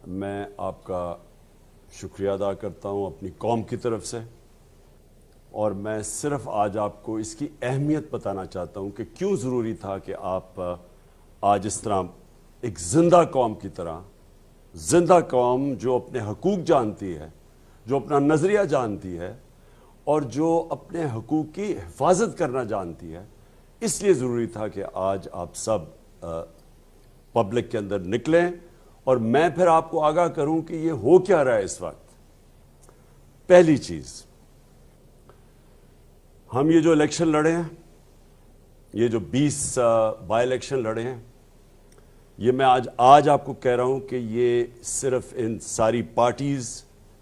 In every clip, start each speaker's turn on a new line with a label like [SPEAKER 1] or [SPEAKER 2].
[SPEAKER 1] میں آپ کا شکریہ ادا کرتا ہوں اپنی قوم کی طرف سے، اور میں صرف آج آپ کو اس کی اہمیت بتانا چاہتا ہوں کہ کیوں ضروری تھا کہ آپ آج اس طرح ایک زندہ قوم کی طرح، زندہ قوم جو اپنے حقوق جانتی ہے، جو اپنا نظریہ جانتی ہے اور جو اپنے حقوق کی حفاظت کرنا جانتی ہے، اس لیے ضروری تھا کہ آج آپ سب پبلک کے اندر نکلیں اور میں پھر آپ کو آگاہ کروں کہ یہ ہو کیا رہا ہے اس وقت۔ پہلی چیز، ہم یہ جو الیکشن لڑے ہیں، یہ جو 20 بائی الیکشن لڑے ہیں، یہ میں آج آپ کو کہہ رہا ہوں کہ یہ صرف ان ساری پارٹیز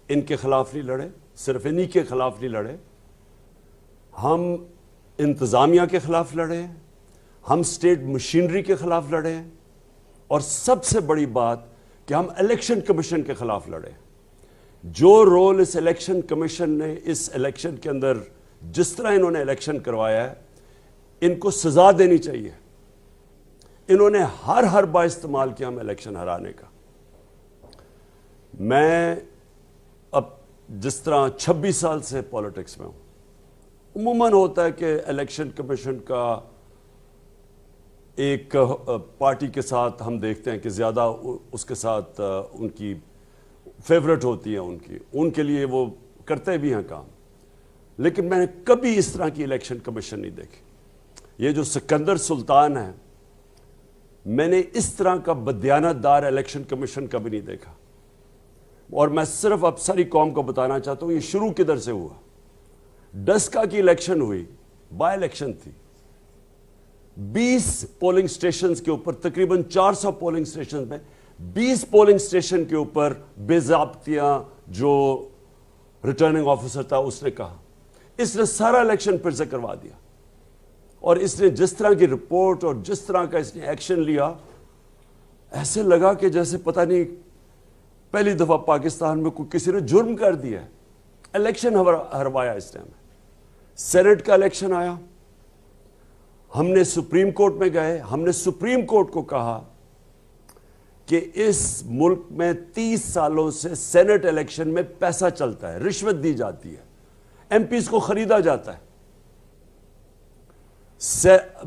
[SPEAKER 1] ان کے خلاف نہیں لڑے، صرف انہی کے خلاف نہیں لڑے، ہم انتظامیہ کے خلاف لڑے ہیں، ہم اسٹیٹ مشینری کے خلاف لڑے ہیں، اور سب سے بڑی بات کہ ہم الیکشن کمیشن کے خلاف لڑے ہیں۔ جو رول اس الیکشن کمیشن نے اس الیکشن کے اندر جس طرح انہوں نے الیکشن کروایا ہے، ان کو سزا دینی چاہیے۔ انہوں نے ہر بار استعمال کیا ہم الیکشن ہرانے کا۔ میں اب جس طرح 26 سال سے پولیٹکس میں ہوں، عموماً ہوتا ہے کہ الیکشن کمیشن کا ایک پارٹی کے ساتھ ہم دیکھتے ہیں کہ زیادہ اس کے ساتھ ان کی فیورٹ ہوتی ہیں، ان کے لیے وہ کرتے بھی ہیں کام، لیکن میں نے کبھی اس طرح کی الیکشن کمیشن نہیں دیکھی۔ یہ جو سکندر سلطان ہے، میں نے اس طرح کا بدیانت دار الیکشن کمیشن کبھی نہیں دیکھا، اور میں صرف اب ساری قوم کو بتانا چاہتا ہوں یہ شروع کدھر سے ہوا۔ ڈسکا کی الیکشن ہوئی، بائی الیکشن تھی، 20 پولنگ سٹیشنز کے اوپر، تقریباً 400 پولنگ سٹیشنز میں 20 پولنگ سٹیشن کے اوپر بے ضابطیاں جو ریٹرننگ آفیسر تھا اس نے کہا، اس نے سارا الیکشن پھر سے کروا دیا، اور اس نے جس طرح کی رپورٹ اور جس طرح کا اس نے ایکشن لیا، ایسے لگا کہ جیسے پتہ نہیں پہلی دفعہ پاکستان میں کوئی کسی نے جرم کر دیا ہے۔ الیکشن ہروایا اس نے ہمیں۔ سینٹ کا الیکشن آیا، ہم نے سپریم کورٹ میں گئے، ہم نے سپریم کورٹ کو کہا کہ اس ملک میں 30 سالوں سے سینٹ الیکشن میں پیسہ چلتا ہے، رشوت دی جاتی ہے، ایم پیز کو خریدا جاتا ہے۔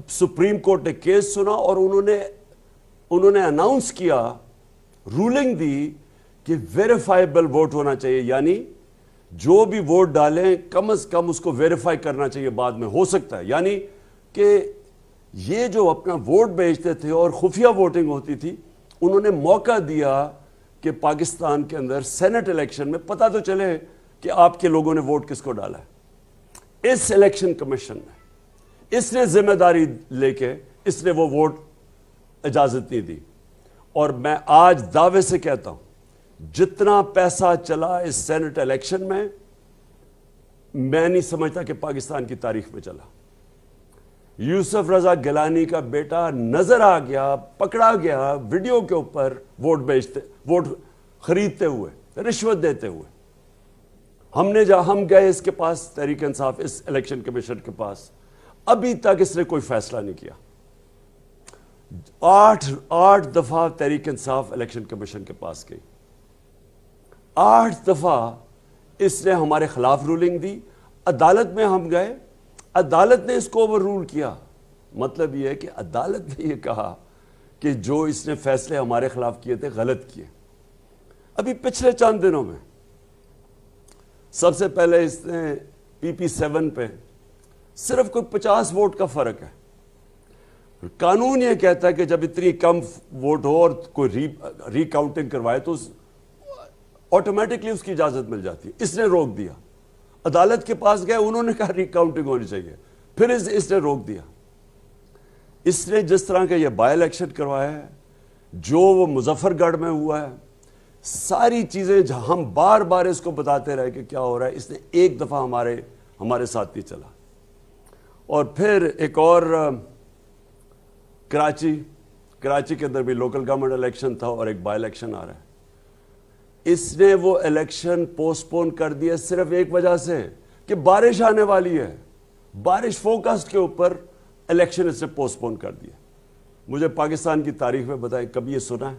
[SPEAKER 1] سپریم کورٹ نے کیس سنا اور انہوں نے اناؤنس کیا، رولنگ دی کہ ویریفائیبل ووٹ ہونا چاہیے، یعنی جو بھی ووٹ ڈالیں کم از کم اس کو ویریفائی کرنا چاہیے، بعد میں ہو سکتا ہے، یعنی کہ یہ جو اپنا ووٹ بیچتے تھے اور خفیہ ووٹنگ ہوتی تھی، انہوں نے موقع دیا کہ پاکستان کے اندر سینٹ الیکشن میں پتہ تو چلے کہ آپ کے لوگوں نے ووٹ کس کو ڈالا ہے۔ اس الیکشن کمیشن نے، اس نے ذمہ داری لے کے اس نے وہ ووٹ اجازت نہیں دی، اور میں آج دعوے سے کہتا ہوں جتنا پیسہ چلا اس سینٹ الیکشن میں نہیں سمجھتا کہ پاکستان کی تاریخ میں چلا۔ یوسف رضا گیلانی کا بیٹا نظر آ گیا، پکڑا گیا ویڈیو کے اوپر ووٹ خریدتے ہوئے، رشوت دیتے ہوئے۔ ہم گئے اس کے پاس، تحریک انصاف، اس الیکشن کمیشن کے پاس، ابھی تک اس نے کوئی فیصلہ نہیں کیا۔ 8 دفعہ تحریک انصاف الیکشن کمیشن کے پاس گئی، 8 دفعہ اس نے ہمارے خلاف رولنگ دی، عدالت میں ہم گئے، عدالت نے اس کو اوور رول کیا۔ مطلب یہ ہے کہ عدالت نے یہ کہا کہ جو اس نے فیصلے ہمارے خلاف کیے تھے غلط کیے۔ ابھی پچھلے چند دنوں میں سب سے پہلے اس نے پی 7 پہ صرف کوئی 50 ووٹ کا فرق ہے۔ قانون یہ کہتا ہے کہ جب اتنی کم ووٹ ہو اور کوئی ری کاؤنٹنگ کروائے تو آٹومیٹکلی اس کی اجازت مل جاتی ہے۔ اس نے روک دیا، عدالت کے پاس گئے، انہوں نے کہا ری کاؤنٹنگ ہونی چاہیے، پھر اس نے روک دیا۔ اس نے جس طرح کا یہ بائی الیکشن کروایا ہے، جو وہ مظفر گڑھ میں ہوا ہے، ساری چیزیں ہم بار بار اس کو بتاتے رہے کہ کیا ہو رہا ہے، اس نے ایک دفعہ ہمارے ساتھ نہیں چلا۔ اور پھر ایک اور کراچی کے اندر بھی لوکل گورنمنٹ الیکشن تھا اور ایک بائی الیکشن آ رہا ہے۔ اس نے وہ الیکشن پوسٹ پون کر دیا صرف ایک وجہ سے کہ بارش آنے والی ہے، بارش فوکسڈ کے اوپر الیکشن اس نے پوسٹ پون کر دیا۔ مجھے پاکستان کی تاریخ میں بتائیں کبھی یہ سنا ہے؟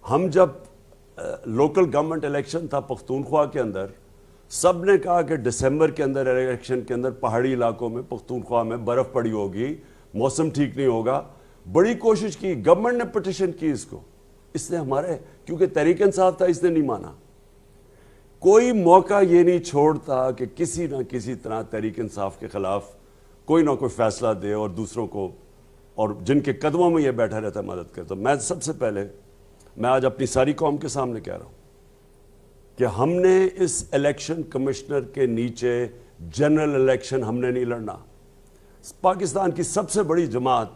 [SPEAKER 1] ہم جب لوکل گورنمنٹ الیکشن تھا پختونخوا کے اندر، سب نے کہا کہ دسمبر کے اندر الیکشن کے اندر پہاڑی علاقوں میں پختونخوا میں برف پڑی ہوگی، موسم ٹھیک نہیں ہوگا. بڑی کوشش کی، گورنمنٹ نے پٹیشن کی اس نے ہمارے، کیونکہ تحریک انصاف تھا، اس نے نہیں مانا. کوئی موقع یہ نہیں چھوڑتا کہ کسی نہ کسی طرح تحریک انصاف کے خلاف کوئی نہ کوئی فیصلہ دے اور دوسروں کو، اور جن کے قدموں میں یہ بیٹھا رہتا مدد کرتا. میں سب سے پہلے میں آج اپنی ساری قوم کے سامنے کہہ رہا ہوں کہ ہم نے اس الیکشن کمشنر کے نیچے جنرل الیکشن ہم نے نہیں لڑنا. پاکستان کی سب سے بڑی جماعت،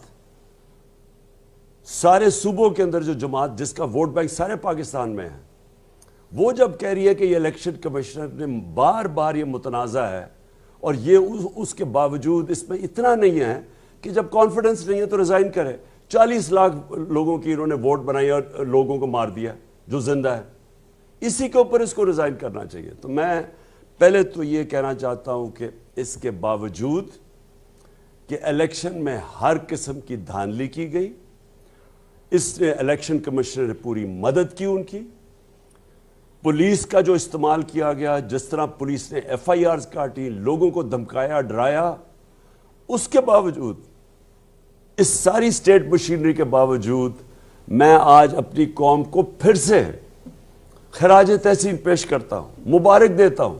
[SPEAKER 1] سارے صوبوں کے اندر جو جماعت جس کا ووٹ بینک سارے پاکستان میں ہے، وہ جب کہہ رہی ہے کہ یہ الیکشن کمشنر نے بار بار یہ متنازع ہے، اور یہ اس کے باوجود اس میں اتنا نہیں ہے کہ جب کانفیڈنس نہیں ہے تو ریزائن کرے. 40 لاکھ لوگوں کی انہوں نے ووٹ بنائی اور لوگوں کو مار دیا جو زندہ ہے، اسی کے اوپر اس کو ریزائن کرنا چاہیے. تو میں پہلے تو یہ کہنا چاہتا ہوں کہ اس کے باوجود کہ الیکشن میں ہر قسم کی دھاندلی کی گئی، اس نے الیکشن کمشنر نے پوری مدد کی ان کی. پولیس کا جو استعمال کیا گیا، جس طرح پولیس نے ایف آئی آرز کاٹی، لوگوں کو دھمکایا، ڈرایا، اس کے باوجود، اس ساری سٹیٹ مشینری کے باوجود، میں آج اپنی قوم کو پھر سے خراج تحسین پیش کرتا ہوں، مبارک دیتا ہوں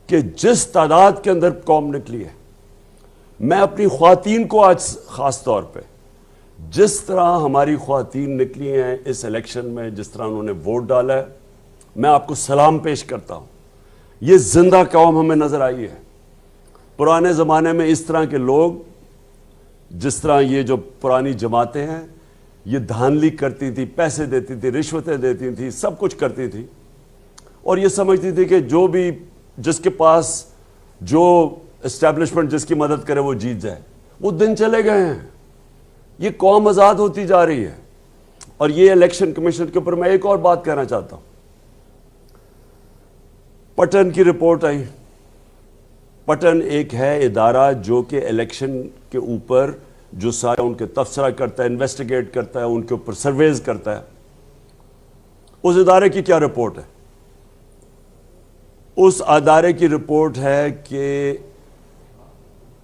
[SPEAKER 1] کہ جس تعداد کے اندر قوم نکلی ہے. میں اپنی خواتین کو آج خاص طور پہ، جس طرح ہماری خواتین نکلی ہیں اس الیکشن میں، جس طرح انہوں نے ووٹ ڈالا ہے، میں آپ کو سلام پیش کرتا ہوں. یہ زندہ قوم ہمیں نظر آئی ہے. پرانے زمانے میں اس طرح کے لوگ، جس طرح یہ جو پرانی جماعتیں ہیں، یہ دھاندلی کرتی تھی، پیسے دیتی تھی، رشوتیں دیتی تھی، سب کچھ کرتی تھی، اور یہ سمجھتی تھی کہ جو بھی جس کے پاس جو اسٹیبلشمنٹ جس کی مدد کرے وہ جیت جائے. وہ دن چلے گئے ہیں. یہ قوم آزاد ہوتی جا رہی ہے. اور یہ الیکشن کمیشن کے اوپر میں ایک اور بات کہنا چاہتا ہوں. پٹن کی رپورٹ آئی. پٹن ایک ہے ادارہ جو کہ الیکشن کے اوپر جو سارا ان کے تبصرہ کرتا ہے، انویسٹیگیٹ کرتا ہے، ان کے اوپر سرویز کرتا ہے. اس ادارے کی کیا رپورٹ ہے؟ اس ادارے کی رپورٹ ہے کہ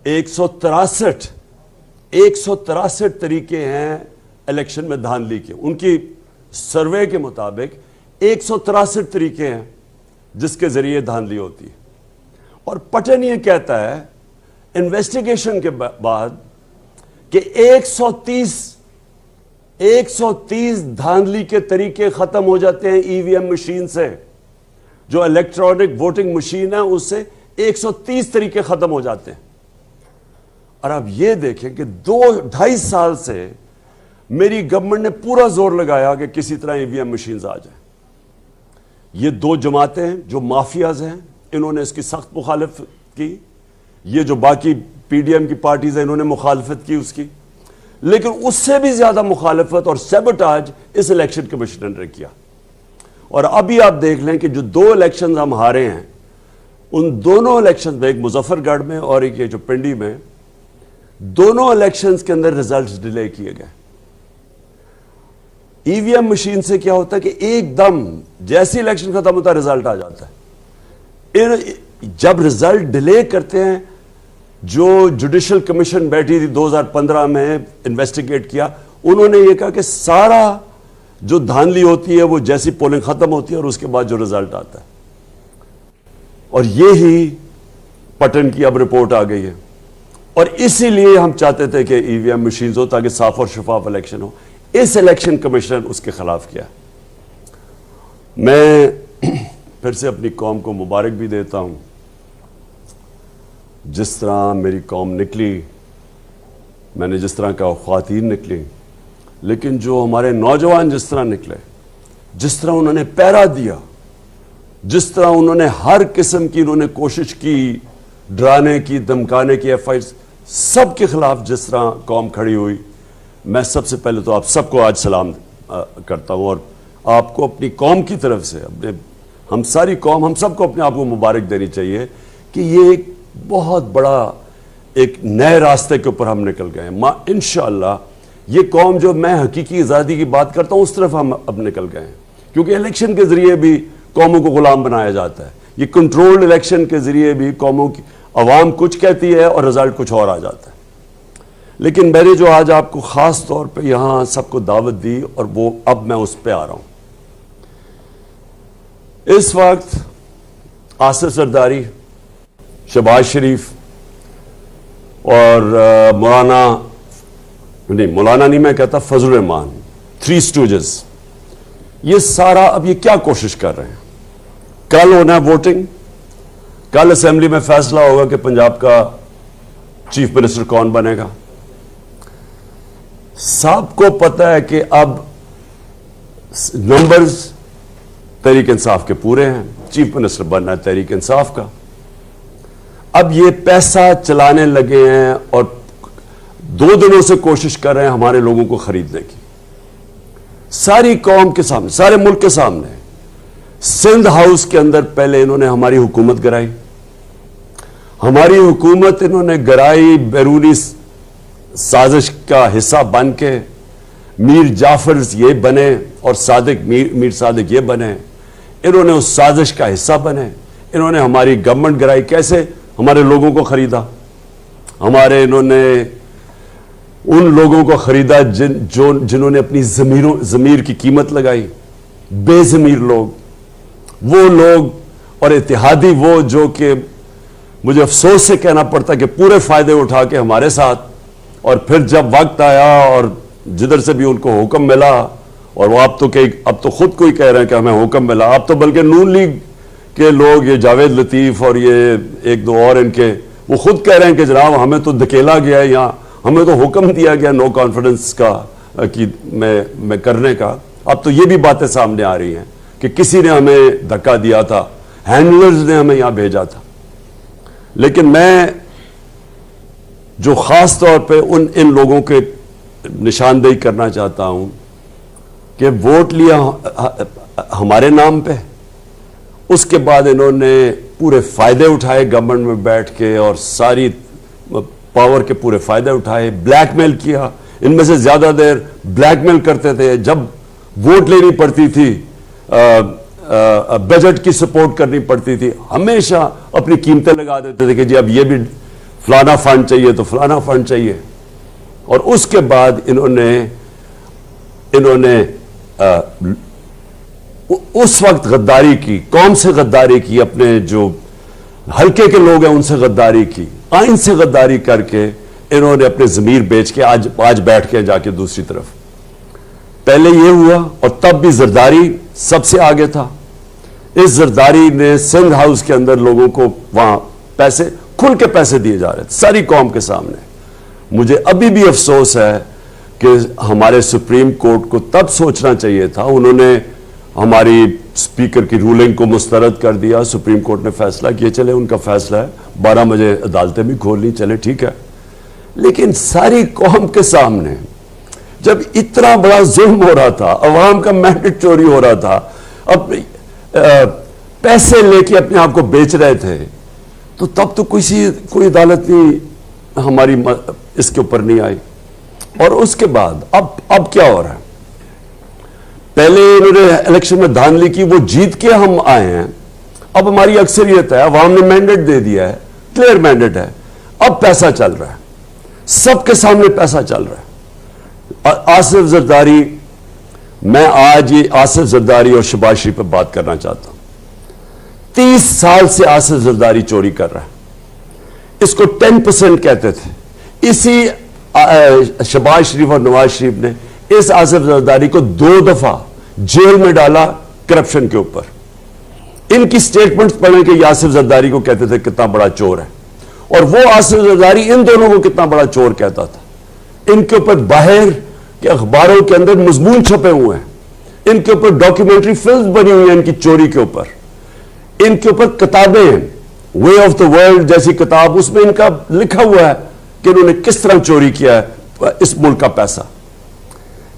[SPEAKER 1] 163 طریقے ہیں الیکشن میں دھاندلی کے. ان کی سروے کے مطابق 163 طریقے ہیں جس کے ذریعے دھاندلی ہوتی ہے. اور پٹن یہ کہتا ہے انویسٹیگیشن کے بعد کہ 130 دھاندلی کے طریقے ختم ہو جاتے ہیں ای وی ایم مشین سے. جو الیکٹرانک ووٹنگ مشین ہے اس سے 130 طریقے ختم ہو جاتے ہیں. اور اب یہ دیکھیں کہ 2-2.5 سال سے میری گورنمنٹ نے پورا زور لگایا کہ کسی طرح ای وی ایم مشینز آ جائیں. یہ دو جماعتیں جو مافیاز ہیں انہوں نے اس کی سخت مخالفت کی. یہ جو باقی پی ڈی ایم کی پارٹیز ہیں انہوں نے مخالفت کی اس کی. لیکن اس سے بھی زیادہ مخالفت اور سیبوٹاج اس الیکشن کمیشنر نے کیا. اور ابھی آپ دیکھ لیں کہ جو 2 الیکشنز ہم ہارے ہیں، ان دونوں الیکشنز میں، ایک مظفر گڑھ میں اور ایک یہ جو پنڈی میں، دونوں الیکشنز کے اندر ریزلٹس ڈیلے کیے گئے. ای وی ایم مشین سے کیا ہوتا ہے کہ ایک دم جیسی الیکشن ختم ہوتا ہے ریزلٹ آ جاتا ہے. جب ریزلٹ ڈیلے کرتے ہیں، جو جوڈیشل کمیشن بیٹھی تھی 2015 میں انویسٹیگیٹ کیا، انہوں نے یہ کہا کہ سارا جو دھاندلی ہوتی ہے وہ جیسی پولنگ ختم ہوتی ہے اور اس کے بعد جو ریزلٹ آتا ہے. اور یہی پٹن کی اب رپورٹ آ گئی ہے. اور اسی لیے ہم چاہتے تھے کہ ای وی ایم مشینز ہو تاکہ صاف اور شفاف الیکشن ہو. اس الیکشن کمیشنر اس کے خلاف کیا. میں پھر سے اپنی قوم کو مبارک بھی دیتا ہوں. جس طرح میری قوم نکلی، میں نے جس طرح کہا خواتین نکلی، لیکن جو ہمارے نوجوان جس طرح نکلے، جس طرح انہوں نے پیرا دیا، جس طرح انہوں نے ہر قسم کی انہوں نے کوشش کی ڈرانے کی، دھمکانے کی، ایف آئی سب کے خلاف جس طرح قوم کھڑی ہوئی، میں سب سے پہلے تو آپ سب کو آج سلام کرتا ہوں. اور آپ کو اپنی قوم کی طرف سے، ہم ساری قوم، ہم سب کو اپنے آپ کو مبارک دینی چاہیے کہ یہ ایک بہت بڑا ایک نئے راستے کے اوپر ہم نکل گئے ہیں. انشاءاللہ یہ قوم جو میں حقیقی آزادی کی بات کرتا ہوں اس طرف ہم اب نکل گئے ہیں کیونکہ الیکشن کے ذریعے بھی قوموں کو غلام بنایا جاتا ہے. یہ کنٹرولڈ الیکشن کے ذریعے بھی قوموں کی عوام کچھ کہتی ہے اور رزلٹ کچھ اور آ جاتا ہے. لیکن میں نے جو آج آپ کو خاص طور پہ یہاں سب کو دعوت دی اور وہ اب میں اس پہ آ رہا ہوں. اس وقت آصف زرداری, شہباز شریف اور مولانا نہیں میں کہتا, فضل الرحمان, 3 اسٹوجز, یہ سارا اب یہ کیا کوشش کر رہے ہیں. کل ہونا ہے ووٹنگ, کل اسمبلی میں فیصلہ ہوگا کہ پنجاب کا چیف منسٹر کون بنے گا. سب کو پتہ ہے کہ اب نمبرز تحریک انصاف کے پورے ہیں, چیف منسٹر بننا ہے تحریک انصاف کا. اب یہ پیسہ چلانے لگے ہیں اور 2 دنوں سے کوشش کر رہے ہیں ہمارے لوگوں کو خریدنے کی, ساری قوم کے سامنے, سارے ملک کے سامنے. سندھ ہاؤس کے اندر پہلے انہوں نے ہماری حکومت گرائی, ہماری حکومت انہوں نے گرائی بیرونی سازش کا حصہ بن کے. میر جعفر یہ بنے اور میر صادق یہ بنے, انہوں نے اس سازش کا حصہ بنے. انہوں نے ہماری گورنمنٹ گرائی. کیسے ہمارے لوگوں کو خریدا, انہوں نے ان لوگوں کو خریدا جنہوں نے اپنی ضمیر کی قیمت لگائی. بے ضمیر لوگ, وہ لوگ اور اتحادی وہ جو کہ مجھے افسوس سے کہنا پڑتا کہ پورے فائدے اٹھا کے ہمارے ساتھ, اور پھر جب وقت آیا اور جدھر سے بھی ان کو حکم ملا, اور وہ اب تو خود کو ہی کہہ رہے ہیں کہ ہمیں حکم ملا. اب تو بلکہ نون لیگ کے لوگ, یہ جاوید لطیف اور یہ 1-2 اور ان کے, وہ خود کہہ رہے ہیں کہ جناب ہمیں تو دھکیلا گیا ہے, یہاں ہمیں تو حکم دیا گیا نو کانفیڈنس کا میں کرنے کا. اب تو یہ بھی باتیں سامنے آ رہی ہیں کہ کسی نے ہمیں دھکا دیا تھا, ہینڈلرز نے ہمیں یہاں بھیجا تھا. لیکن میں جو خاص طور پہ ان لوگوں کے نشاندہی کرنا چاہتا ہوں کہ ووٹ لیا ہمارے نام پہ, اس کے بعد انہوں نے پورے فائدے اٹھائے گورنمنٹ میں بیٹھ کے, اور ساری پاور کے پورے فائدے اٹھائے. بلیک میل کیا, ان میں سے زیادہ دیر بلیک میل کرتے تھے. جب ووٹ لینی پڑتی تھی, بجٹ کی سپورٹ کرنی پڑتی تھی, ہمیشہ اپنی قیمتیں لگا دیتے تھے کہ جی اب یہ بھی فلانا فنڈ چاہیے تو فلانا فنڈ چاہیے. اور اس کے بعد انہوں نے اس وقت غداری کی, قوم سے غداری کی, اپنے جو حلقے کے لوگ ہیں ان سے غداری کی, آئین سے غداری کر کے انہوں نے اپنے ضمیر بیچ کے آج بیٹھ کے جا کے دوسری طرف. پہلے یہ ہوا, اور تب بھی زرداری سب سے آگے تھا. اس زرداری نے سندھ ہاؤس کے اندر لوگوں کو وہاں پیسے, کھل کے پیسے دیے جا رہے تھے ساری قوم کے سامنے. مجھے ابھی بھی افسوس ہے کہ ہمارے سپریم کورٹ کو تب سوچنا چاہیے تھا. انہوں نے ہماری اسپیکر کی رولنگ کو مسترد کر دیا. سپریم کورٹ نے فیصلہ کیا, چلے ان کا فیصلہ ہے, 12 بجے عدالتیں بھی کھول لی, چلے ٹھیک ہے. لیکن ساری قوم کے سامنے جب اتنا بڑا ظلم ہو رہا تھا, عوام کا مینڈیٹ چوری ہو رہا تھا, اب پیسے لے کے اپنے آپ کو بیچ رہے تھے, تو تب تو کوئی عدالت نہیں ہماری اس کے اوپر نہیں آئی. اور اس کے بعد اب کیا ہو رہا ہے. پہلے انہوں نے الیکشن میں دھاندلی کی, وہ جیت کے ہم آئے ہیں, اب ہماری اکثریت ہے, عوام نے مینڈیٹ دے دیا ہے, کلیئر مینڈیٹ ہے, اب پیسہ چل رہا ہے, سب کے سامنے پیسہ چل رہا ہے. آصف زرداری, میں آج یہ آصف زرداری اور شہباز شریف پہ بات کرنا چاہتا ہوں. 30 سال سے آصف زرداری چوری کر رہا ہے. اس کو 10% کہتے تھے. اسی شہباز شریف اور نواز شریف نے اس آصف زرداری کو 2 دفعہ جیل میں ڈالا کرپشن کے اوپر. ان کی سٹیٹمنٹس پڑھیں کہ یہ آصف زرداری کو کہتے تھے کتنا بڑا چور ہے, اور وہ آصف زرداری ان دونوں کو کتنا بڑا چور کہتا تھا. ان کے اوپر باہر کے اخباروں کے اندر مضمون چھپے ہوئے ہیں, ان کے اوپر ڈاکیومنٹری فلمز بنی ہوئی ہیں ان کی چوری کے اوپر, ان کے اوپر کتابیں ہیں, وے آف دا ورلڈ جیسی کتاب, اس میں ان کا لکھا ہوا ہے کہ انہوں نے کس طرح چوری کیا ہے اس ملک کا پیسہ.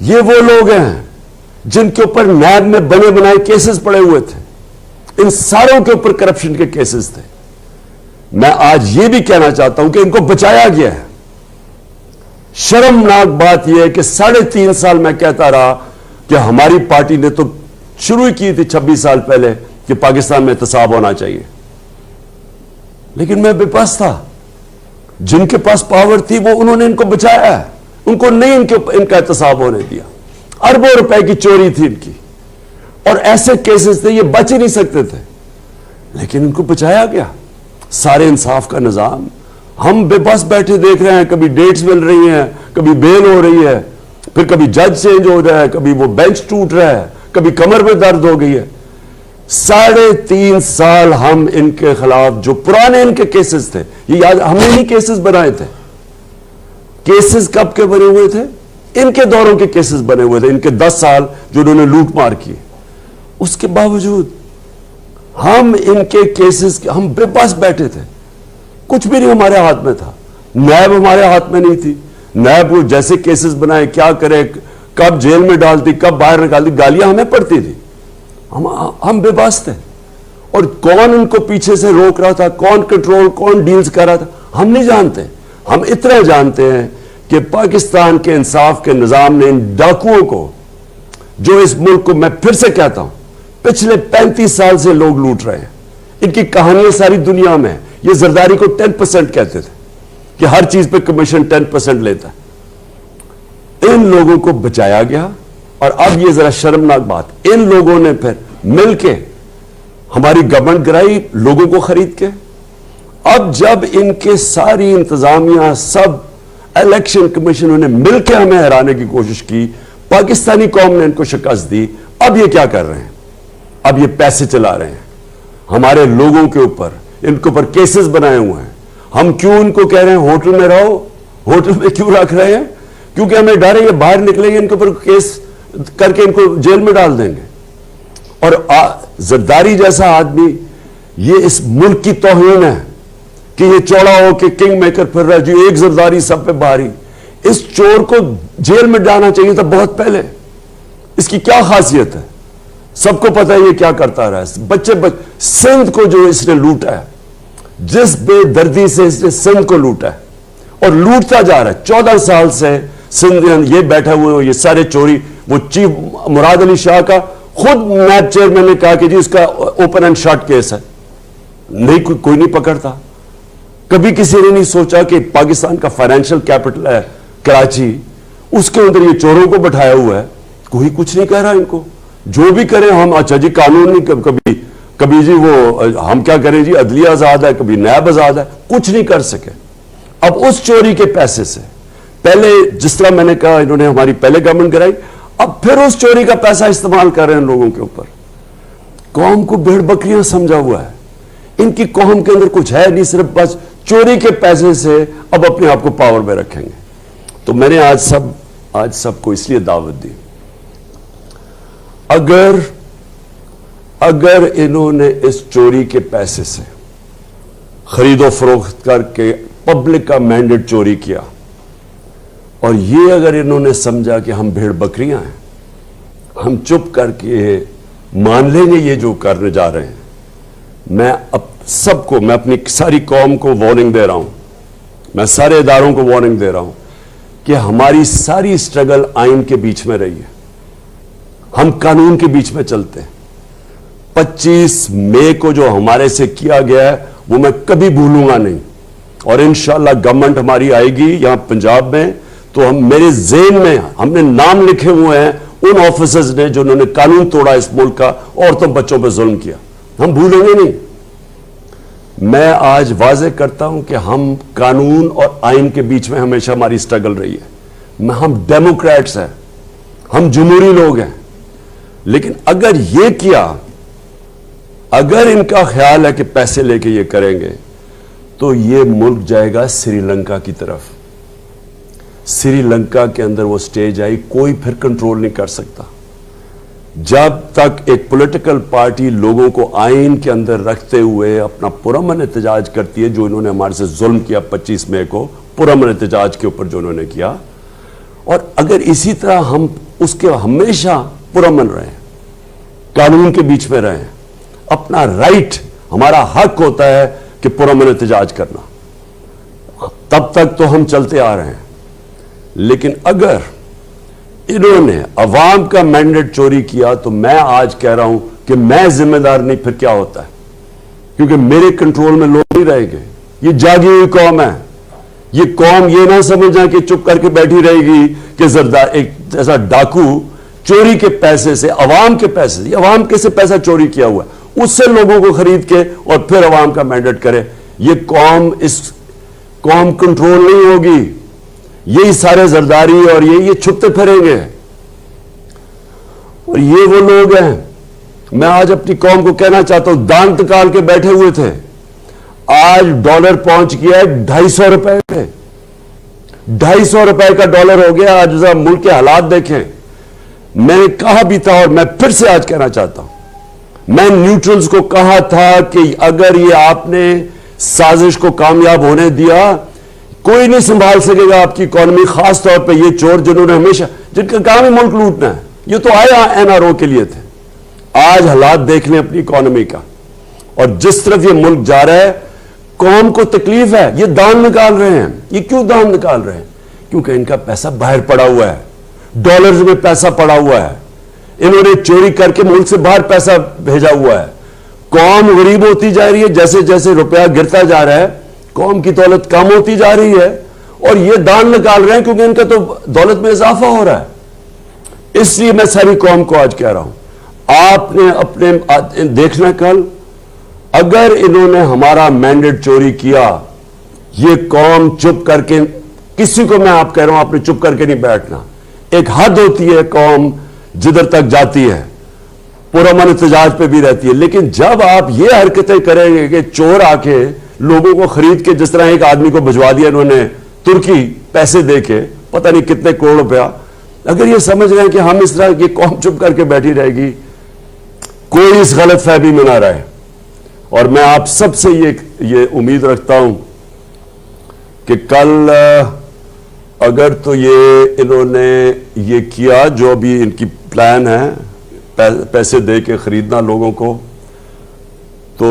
[SPEAKER 1] یہ وہ لوگ ہیں جن کے اوپر نیب میں بنے بنائے کیسز پڑے ہوئے تھے, ان ساروں کے اوپر کرپشن کے کیسز تھے. میں آج یہ بھی کہنا چاہتا ہوں کہ ان کو بچایا گیا ہے. شرمناک بات یہ ہے کہ 3.5 سال میں کہتا رہا کہ ہماری پارٹی نے تو شروع کی تھی 26 سال پہلے کہ پاکستان میں احتساب ہونا چاہیے، لیکن میں بے بس تھا. جن کے پاس پاور تھی وہ انہوں نے ان کو بچایا ہے، ان کو نہیں ان کا احتساب ہونے دیا. اربوں روپے کی چوری تھی ان کی، اور ایسے کیسز تھے یہ بچ ہی نہیں سکتے تھے، لیکن ان کو بچایا گیا. سارے انصاف کا نظام. ہم بے بس بیٹھے دیکھ رہے ہیں، کبھی ڈیٹس مل رہی ہیں، کبھی بیل ہو رہی ہے، پھر کبھی جج چینج ہو رہا ہے، کبھی وہ بینچ ٹوٹ رہا ہے، کبھی کمر میں درد ہو گئی ہے. 3.5 سال ہم ان کے خلاف جو پرانے ان کے کیسز تھے، یہ یاد ہم نے ہی کیسز بنائے تھے. کیسز کب کے بنے ہوئے تھے؟ ان کے دوروں کے کیسز بنے ہوئے تھے، ان کے 10 سال جو انہوں نے لوٹ مار کی. اس کے باوجود ہم ان کے کیسز ہم بے بس بیٹھے تھے. کچھ بھی نہیں ہمارے ہاتھ میں تھا. نیب ہمارے ہاتھ میں نہیں تھی. نیب وہ جیسے کیسز بنائے، کیا کرے، کب جیل میں ڈالتی، کب باہر نکالتی، گالیاں ہمیں پڑتی تھی. ہم بے بس تھے. اور کون ان کو پیچھے سے روک رہا تھا، کون کنٹرول، کون ڈیلز کر رہا تھا، ہم نہیں جانتے. ہم اتنا جانتے ہیں کہ پاکستان کے انصاف کے نظام نے ان ڈاکوؤں کو، جو اس ملک کو، میں پھر سے کہتا ہوں، پچھلے 35 سال سے لوگ لوٹ رہے ہیں. ان کی کہانیاں ساری دنیا میں ہیں. یہ زرداری کو 10% کہتے تھے کہ ہر چیز پہ کمیشن 10% لیتا ہے. ان لوگوں کو بچایا گیا. اور اب یہ ذرا شرمناک بات، ان لوگوں نے پھر مل کے ہماری گورنمنٹ گرائی لوگوں کو خرید کے. اب جب ان کے ساری انتظامیہ، سب الیکشن کمیشنوں نے مل کے ہمیں ہرانے کی کوشش کی، پاکستانی قوم نے ان کو شکست دی. اب یہ کیا کر رہے ہیں؟ اب یہ پیسے چلا رہے ہیں ہمارے لوگوں کے اوپر. ان کے اوپر کیسز بنائے ہوئے ہیں. ہم کیوں ان کو کہہ رہے ہیں ہوٹل میں رہو؟ ہوٹل میں کیوں رکھ رہے ہیں؟ کیونکہ ہمیں ڈر ہے یہ باہر نکلیں گے، ان کے اوپر کیس کر کے ان کو جیل میں ڈال دیں گے. اور زرداری جیسا آدمی، یہ اس ملک کی توہین ہے کہ یہ چوڑا ہو کے کنگ میکر پھر رہا ہے، جو ایک زرداری سب پہ بھاری. اس چور کو جیل میں ڈالنا چاہیے تھا بہت پہلے. اس کی کیا خاصیت ہے؟ سب کو پتا ہے یہ کیا کرتا رہا ہے. بچے سندھ کو جو اس نے لوٹا ہے، جس بے دردی سے اس نے سندھ کو لوٹا ہے اور لوٹتا جا رہا ہے. 14 سال سے سندھ یہ بیٹھے ہوئے ہو، یہ سارے چوری. وہ چیف مراد علی شاہ کا خود نیب چیئرمین نے کہا کہ جی اس کا اوپن اینڈ شارٹ کیس ہے. نہیں، کوئی نہیں پکڑتا. کبھی کسی نے نہیں سوچا کہ پاکستان کا فائنینشل کیپٹل ہے کراچی، اس کے اندر یہ چوروں کو بٹھایا ہوا ہے. کوئی کچھ نہیں کہہ رہا ان کو. جو بھی کریں ہم، اچھا جی قانون نہیں، کبھی جی وہ ہم کیا کریں جی عدلیہ آزاد ہے، کبھی نیب آزاد ہے. کچھ نہیں کر سکے. اب اس چوری کے پیسے سے پہلے، جس طرح میں نے کہا، انہوں نے ہماری پہلے گورنمنٹ گرائی، اب پھر اس چوری کا پیسہ استعمال کر رہے ہیں لوگوں کے اوپر. قوم کو بھیڑ بکریاں سمجھا ہوا ہے. ان کی قوم کے اندر کچھ ہے نہیں، صرف بس چوری کے پیسے سے اب اپنے آپ کو پاور میں رکھیں گے. تو میں نے آج سب کو اس لیے دعوت دی، اگر انہوں نے اس چوری کے پیسے سے خرید و فروخت کر کے پبلک کا مینڈیٹ چوری کیا، اور یہ اگر انہوں نے سمجھا کہ ہم بھیڑ بکریاں ہیں، ہم چپ کر کے مان لیں گے یہ جو کرنے جا رہے ہیں. میں اب سب کو، میں اپنی ساری قوم کو وارننگ دے رہا ہوں، میں سارے اداروں کو وارننگ دے رہا ہوں کہ ہماری ساری سٹرگل آئین کے بیچ میں رہی ہے. ہم قانون کے بیچ میں چلتے ہیں. 25 مئی کو جو ہمارے سے کیا گیا ہے وہ میں کبھی بھولوں گا نہیں. اور انشاءاللہ گورنمنٹ ہماری آئے گی یہاں پنجاب میں، تو میرے ذہن میں ہم نے نام لکھے ہوئے ہیں ان آفیسرز نے جو انہوں نے قانون توڑا اس ملک کا، عورتوں بچوں پہ ظلم کیا. ہم بھولیں گے نہیں. میں آج واضح کرتا ہوں کہ ہم قانون اور آئین کے بیچ میں ہمیشہ ہماری سٹرگل رہی ہے. ہم ڈیموکریٹس ہیں، ہم جمہوری لوگ ہیں. لیکن اگر یہ کیا، اگر ان کا خیال ہے کہ پیسے لے کے یہ کریں گے، تو یہ ملک جائے گا سری لنکا کی طرف. سری لنکا کے اندر وہ سٹیج آئی، کوئی پھر کنٹرول نہیں کر سکتا. جب تک ایک پولیٹیکل پارٹی لوگوں کو آئین کے اندر رکھتے ہوئے اپنا پرامن احتجاج کرتی ہے، جو انہوں نے ہمارے سے ظلم کیا 25 مئی کو، پرامن احتجاج کے اوپر جو انہوں نے کیا، اور اگر اسی طرح ہم اس کے ہمیشہ پرامن رہیں، قانون کے بیچ میں رہیں، اپنا رائٹ، ہمارا حق ہوتا ہے کہ پرامن احتجاج کرنا، تب تک تو ہم چلتے آ رہے ہیں. لیکن اگر انہوں نے عوام کا مینڈیٹ چوری کیا تو میں آج کہہ رہا ہوں کہ میں ذمہ دار نہیں، پھر کیا ہوتا ہے؟ کیونکہ میرے کنٹرول میں لوگ نہیں رہیں گے. یہ جاگی ہوئی قوم ہے. یہ قوم یہ نہ سمجھنا کہ چپ کر کے بیٹھی رہے گی کہ زردار ایک ایسا ڈاکو چوری کے پیسے سے، عوام کے پیسے سے، عوام کے سے پیسہ چوری کیا ہوا ہے، اس سے لوگوں کو خرید کے اور پھر عوام کا مینڈیٹ کرے. یہ قوم، اس قوم کنٹرول نہیں ہوگی. یہی سارے زرداری اور یہ چھپتے پھریں گے. اور یہ وہ لوگ ہیں، میں آج اپنی قوم کو کہنا چاہتا ہوں، دانت نکال کے بیٹھے ہوئے تھے، آج ڈالر پہنچ گیا ہے 250 روپے پہ. 250 روپے کا ڈالر ہو گیا. آج ذرا ملک کے حالات دیکھیں. میں نے کہا بھی تھا اور میں پھر سے آج کہنا چاہتا ہوں، میں نیوٹرلز کو کہا تھا کہ اگر یہ آپ نے سازش کو کامیاب ہونے دیا، کوئی نہیں سنبھال سکے گا آپ کی اکانومی، خاص طور پہ یہ چور جنہوں نے ہمیشہ، جن کا کام ہے ملک لوٹنا ہے. یہ تو آیا NRO کے لیے تھے. آج حالات دیکھ لیں اپنی اکانومی کا، اور جس طرف یہ ملک جا رہا ہے، قوم کو تکلیف ہے. یہ دان نکال رہے ہیں. یہ کیوں دان نکال رہے ہیں؟ کیونکہ ان کا پیسہ باہر پڑا ہوا ہے، ڈالرز میں پیسہ پڑا ہوا ہے. انہوں نے چوری کر کے ملک سے باہر پیسہ بھیجا ہوا ہے. قوم غریب ہوتی جا رہی ہے. جیسے جیسے روپیہ گرتا جا رہا ہے، قوم کی دولت کم ہوتی جا رہی ہے، اور یہ دان نکال رہے ہیں کیونکہ ان کا تو دولت میں اضافہ ہو رہا ہے. اس لیے میں ساری قوم کو آج کہہ رہا ہوں، آپ نے اپنے دیکھنا کل اگر انہوں نے ہمارا مینڈیٹ چوری کیا، یہ قوم چپ کر کے، کسی کو میں آپ کہہ رہا ہوں آپ نے چپ کر کے نہیں بیٹھنا. ایک حد ہوتی ہے قوم جدھر تک جاتی ہے، پرامن احتجاج پہ بھی رہتی ہے. لیکن جب آپ یہ حرکتیں کریں گے کہ چور آ کے لوگوں کو خرید کے، جس طرح ایک آدمی کو بھجوا دیا انہوں نے ترکی پیسے دے کے پتہ نہیں کتنے کروڑ روپیہ، اگر یہ سمجھ رہے ہیں کہ ہم اس طرح یہ قوم چپ کر کے بیٹھی رہے گی، کوئی اس غلط فہمی میں نہ رہے. اور میں آپ سب سے یہ امید رکھتا ہوں کہ کل اگر تو یہ انہوں نے یہ کیا جو بھی ان کی پلان ہے پیسے دے کے خریدنا لوگوں کو، تو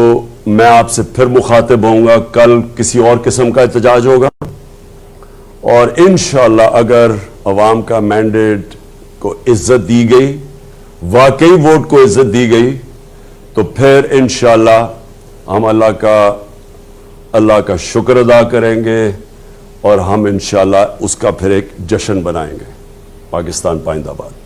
[SPEAKER 1] میں آپ سے پھر مخاطب ہوں گا. کل کسی اور قسم کا احتجاج ہوگا، اور انشاءاللہ اگر عوام کا مینڈیٹ کو عزت دی گئی، واقعی ووٹ کو عزت دی گئی، تو پھر انشاءاللہ ہم اللہ کا شکر ادا کریں گے، اور ہم انشاءاللہ اس کا پھر ایک جشن بنائیں گے. پاکستان پائندہ باد.